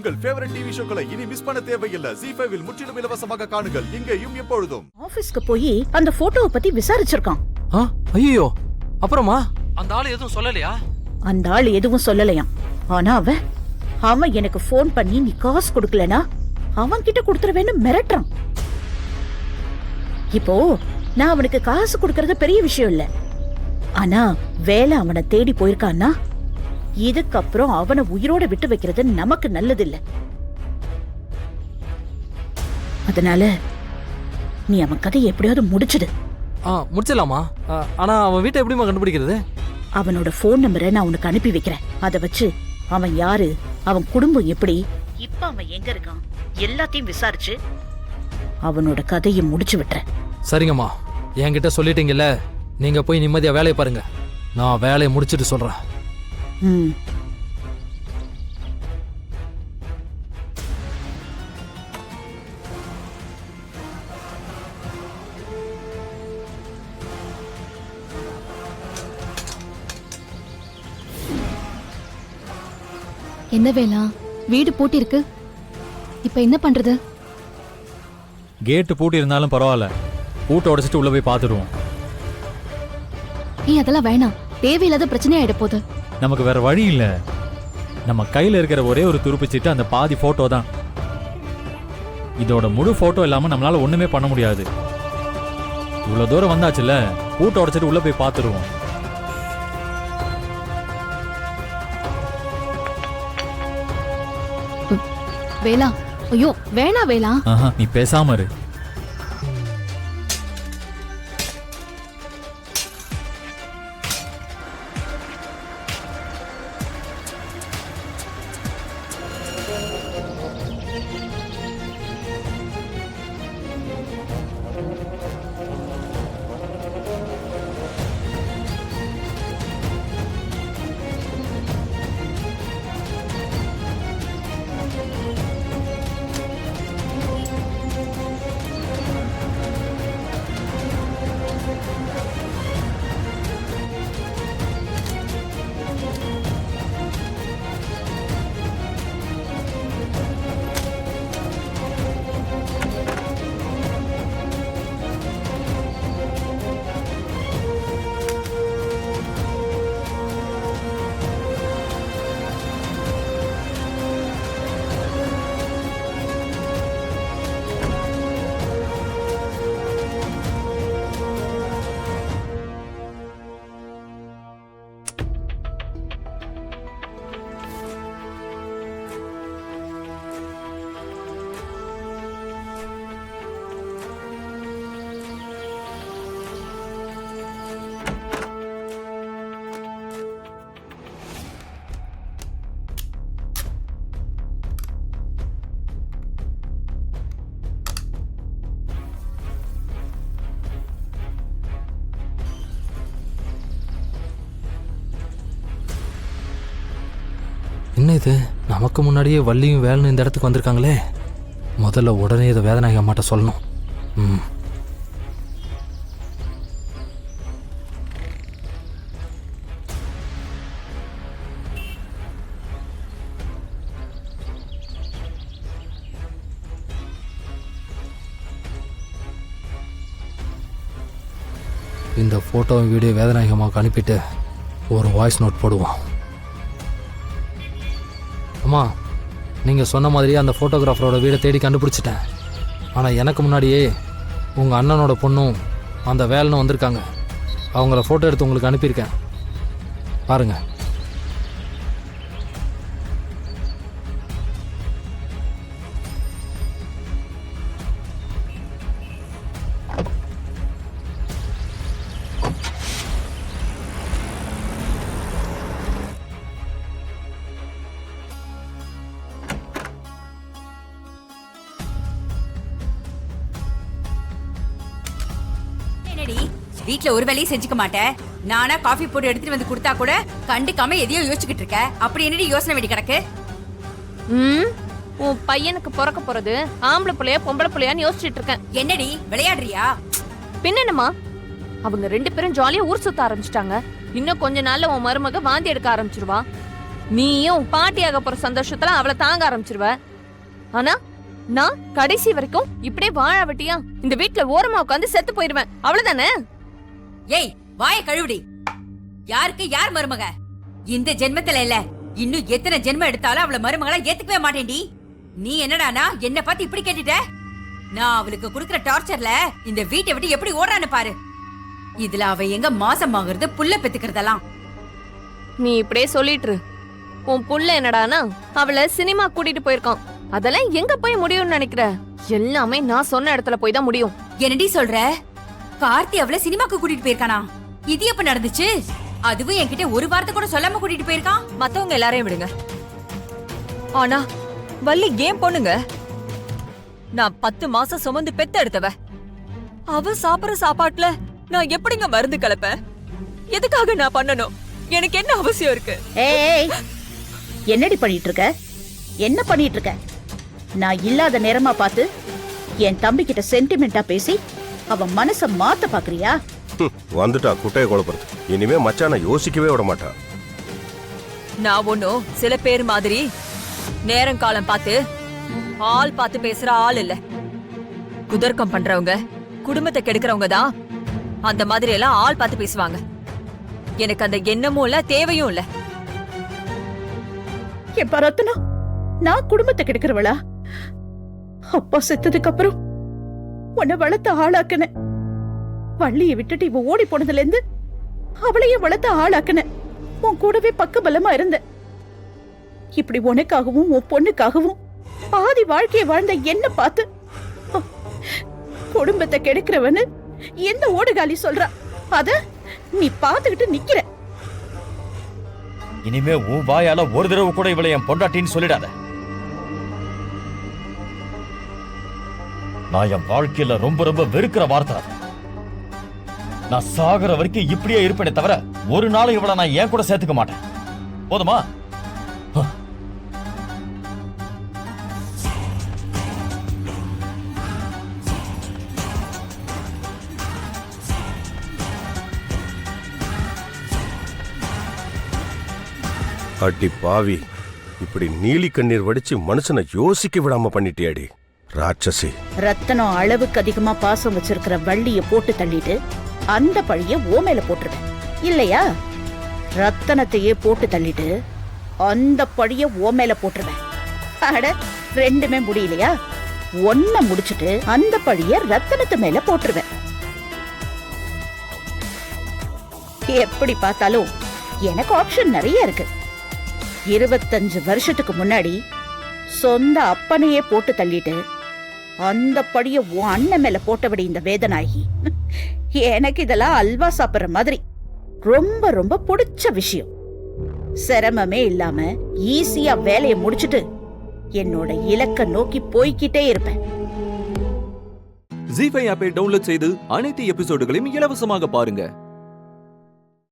உங்கள் favourite TV ஷோக்களை இனி miss பண்ண தேவையில்லை. ZEE5 இல் முற்றிலும் இலவசமாக காணுங்கள். இங்கேயும் எப்பொழுதும். ஆபீஸ்க்கு போய் அந்த போட்டோவை பத்தி விசாரிச்சிருக்கான். ஐயோ, அப்புறமா அந்த ஆளு எதுவும் சொல்லலையா? அந்த ஆள் எதுவும் சொல்லலையாம். ஆனா அவன் எனக்கு போன் பண்ணி நீ காசு கொடுக்கலனா அவன் கிட்ட கொடுத்துருவேன்னு மிரட்டுறான். இப்போ நான் அவனுக்கு காசு கொடுக்கறது பெரிய விஷயம் இல்ல. ஆனா வேலை அவனை தேடி போயிருக்கான்னா இதுக்கப்புறம் அவனை உயிரோட விட்டு வைக்கிறது நமக்கு நல்லது இல்ல. அதனால நீ அவன் கதையை எப்படியாவது முடிச்சிடு. முடிச்சிடலாமா? ஆனா அவன் வீட்டை எப்படிமா கண்டுபிடிக்கிறது? அவனோட போன் நம்பரை நான் உனக்கு அனுப்பி வைக்கிறேன். அதை வச்சு அவன் யாரு, அவன் குடும்பம் எப்படி, இப்ப அவன் எங்க இருக்கான் எல்லாத்தையும் விசாரிச்சு அவனோட கதையை முடிச்சு விட்டுறேன். சரிங்கம்மா, என்கிட்ட சொல்லிட்டீங்கல்ல, நீங்க போய் நிம்மதியா வேலையை பாருங்க. நான் வேலையை முடிச்சிட்டு சொல்றேன். என்ன வேலா, வீடு பூட்டி இருக்கு, இப்ப என்ன பண்றது? கேட்டு பூட்டி இருந்தாலும் பரவாயில்ல, பூட்டை உடைச்சிட்டு உள்ள போய் பார்த்துடுவோம். அதெல்லாம் வேணாம், தேவையில்லாத பிரச்சனை ஆயிட போகுது. நமக்கு வேற வழி இல்ல. நம்ம கையில இருக்கிற ஒரே ஒரு துருப்பிச்சிட்டு அந்த பாதி போட்டோ தான். இதோட முழு போட்டோ இல்லாம நம்மளால ஒண்ணுமே பண்ண முடியாது. இவ்வளவு தூரம் வந்தாச்சுல, பூட்டை உடைச்சிட்டு உள்ள போய் பார்த்துடுவோம். வேலா, ஐயோ வேணா வேலா. நீ பேசாம இரு. என்ன இது, நமக்கு முன்னாடியே வள்ளியும் வேலைன்னு இந்த இடத்துக்கு வந்திருக்காங்களே. முதல்ல உடனே இதை வேதநாயகி அம்மாட்ட சொல்லணும். இந்த போட்டோ வீடியோ வேதநாயகி அம்மாவுக்கு அனுப்பிட்டு ஒரு வாய்ஸ் நோட் போடுவோம். அம்மா, நீங்கள் சொன்ன மாதிரியே அந்த ஃபோட்டோகிராஃபரோட வீடை தேடி கண்டுபிடிச்சிட்டேன். ஆனால் எனக்கு முன்னாடியே உங்கள் அண்ணனோட பொண்ணும் அந்த வேலைன்னு வந்திருக்காங்க. அவங்கள ஃபோட்டோ எடுத்து உங்களுக்கு அனுப்பியிருக்கேன், பாருங்கள். வீட்ல ஒரு வேலையும் செஞ்சுக்க மாட்டேன். நானா காஃபி போட்டு எடுத்துட்டு வந்து கொடுத்தா கூட கண்டுக்காம எதையோ யோசிச்சுக்கிட்டு இருக்க. அப்படி என்னடி யோசனை வேண்டி கிடக்கு? உன் பையனுக்கு பிறக்க போறது ஆம்பளை பிள்ளையா பொம்பளை பிள்ளையான்னு யோசிச்சுட்டு இருக்கேன். என்னடி விளையாடுறியா? பின்னமா அவங்க 2 பேரும் ஜாலியா ஊர் சுத்த ஆரம்பிச்சிட்டாங்க. இன்னும் கொஞ்ச நாள்ல உன் மருமக வாந்தி எடுக்க ஆரம்பிச்சிருவா. நீயும் பாட்டியாக போற சந்தோஷத்துல அவளை தாங்க ஆரம்பிச்சிருவ. ஆனா நான் கடைசி வரைக்கும் இப்படியே வாழ வெட்டியா இந்த வீட்டுல ஓரமா உட்காந்து செத்து போயிருவேன். அவ்வளவுதானே? ஏய் வாய கழுவுடி. யாருக்கு யார் மருமக? இந்த ஜென்மத்துல இல்ல, இன்னும் எத்தனை ஜென்மம் எடுத்தாலும் அவளை மருமகளா ஏத்துக்கவே மாட்டேன்டி. நீ என்னடானா என்ன பார்த்து இப்படி கேட்டுட்ட? நான் அவளுக்கு குடுக்கற டார்ச்சர்ல இந்த வீட்டை விட்டு எப்படி ஓடுறான்னு பாரு. இதுல அவ எங்க மாசம் ஆகுறது, புள்ள பெத்துக்கிறதெல்லாம். நீ இப்படியே சொல்லிட்டு இரு. உன் புள்ள என்னடானா அவளை சினிமா கூட்டிட்டு போயிருக்கான். அதெல்லாம் எங்க போய் முடியும்னு நினைக்கிற? எல்லாமே நான் சொன்ன இடத்துல போய் தான் முடியும். என்னடி சொல்ற? கார்த்தி அவளை சினிமாக்கு கூட்டிட்டு போயிருக்கானா? இது எப்ப நடந்துச்சு? அதுவும் என்கிட்ட ஒரு வார்த்தை கூட சொல்லாம கூட்டிட்டு போயிருக்கான். மத்தவங்க எல்லாரையும் விடுங்க. ஆனா வள்ளி ஏன் பொண்ணுங்க? நான் 10 மாசம் சுமந்து பெத்த எடுத்தவ. அவ சாப்பிடுற சாப்பாட்டுல நான் எப்படிங்க மருந்து கலப்பேன்? எதுக்காக நான் பண்ணணும்? எனக்கு என்ன அவசியம் இருக்கு? ஏய், என்னடி பண்ணிட்டு இருக்க? என்ன பண்ணிட்டு இருக்க? நான் இல்லாத நேரமா பார்த்து என் தம்பி கிட்ட சென்டிமெண்டா பேசி அவன் மனச மாத்த பாக்குறியா? வந்துட்டா குட்டைய குழப்பறது. இனிமே மச்சான யோசிக்கவே விட மாட்டான். நான் ஒன்னும் சில பேர் மாதிரி நேரம் காலம் பார்த்து ஆள் பார்த்து பேசுற ஆள் இல்ல. குதர்க்கம் பண்றவங்க, குடும்பத்தை கெடுக்கிறவங்க தான் அந்த மாதிரி எல்லாம் ஆள் பார்த்து பேசுவாங்க. எனக்கு அந்த எண்ணமும் இல்ல, தேவையும் இல்ல. என் பரத்தனா, நான் குடும்பத்தை கெடுக்கிறவளா? அப்பா செத்ததுக்கு அப்புறம் உன்னை வளர்த்த ஆளாக்குன. வள்ளியை விட்டுட்டு இவ ஓடி போனதுல இருந்து அவளையும் வளர்த்த ஆளாக்குன. உன் கூடவே பக்க பலமா இருந்த. இப்படி உனக்காகவும் உன் பொண்ணுக்காகவும் பாதி வாழ்க்கையை வாழ்ந்த என்ன பார்த்து குடும்பத்தை கெடுக்கிறவன்னு எந்த ஓடுகாலி சொல்றா? அத நீ பாத்துக்கிட்டு நிக்கிற. இனிமே உன் வாயால ஒரு தடவை கூட இவளை என் பொண்டாட்டின்னு சொல்லிடாத. நான் என் வாழ்க்கையில ரொம்ப ரொம்ப வெறுக்கிற வார்த்தை. நான் சாகுற வரைக்கும் இப்படியே இருப்பேனே தவிர ஒரு நாள் இவளை நான் ஏன் கூட சேர்த்துக்க மாட்டேன். போதுமா? அடி பாவி, இப்படி நீலி கண்ணீர் வடிச்சு மனுஷனை யோசிக்க விடாம பண்ணிட்டியாடி ராட்சசி. ரத்தனம் அளவுக்கு அதிகமா பாசம் வச்சிருக்கிற வள்ளிய போட்டு தள்ளிட்டு அந்த பழிய ஓ மேல போட்டுருவேன் இல்லையா? ரத்தனத்தையே போட்டு தள்ளிட்டு அந்த பழிய ஓ மேல போட்டுருவேன். அட, ரெண்டுமே முடியலையா? ஒன்ன முடிச்சிட்டு அந்த பழிய ரத்தனத்து மேல போட்டுருவேன். எப்படி பார்த்தாலும் எனக்கு ஆப்ஷன் நிறைய இருக்கு. 25 வருஷத்துக்கு முன்னாடி சொந்த அப்பனையே போட்டு தள்ளிட்டு அந்த படிய உன் அண்ணன் மேல போட்டபடி இந்த வேதனாகி. எனக்கு இதெல்லாம் அல்வா சாப்பிடுற மாதிரி ரொம்ப ரொம்ப பிடிச்ச விஷயம். சிரமமே இல்லாம ஈஸியா வேலையை முடிச்சிட்டு என்னோட இலக்க நோக்கி போய்கிட்டே இருப்பேன். ஜீ5 ஆப்பை டவுன்லோட் செய்து அனைத்து எபிசோடுகளையும் இலவசமாக பாருங்க.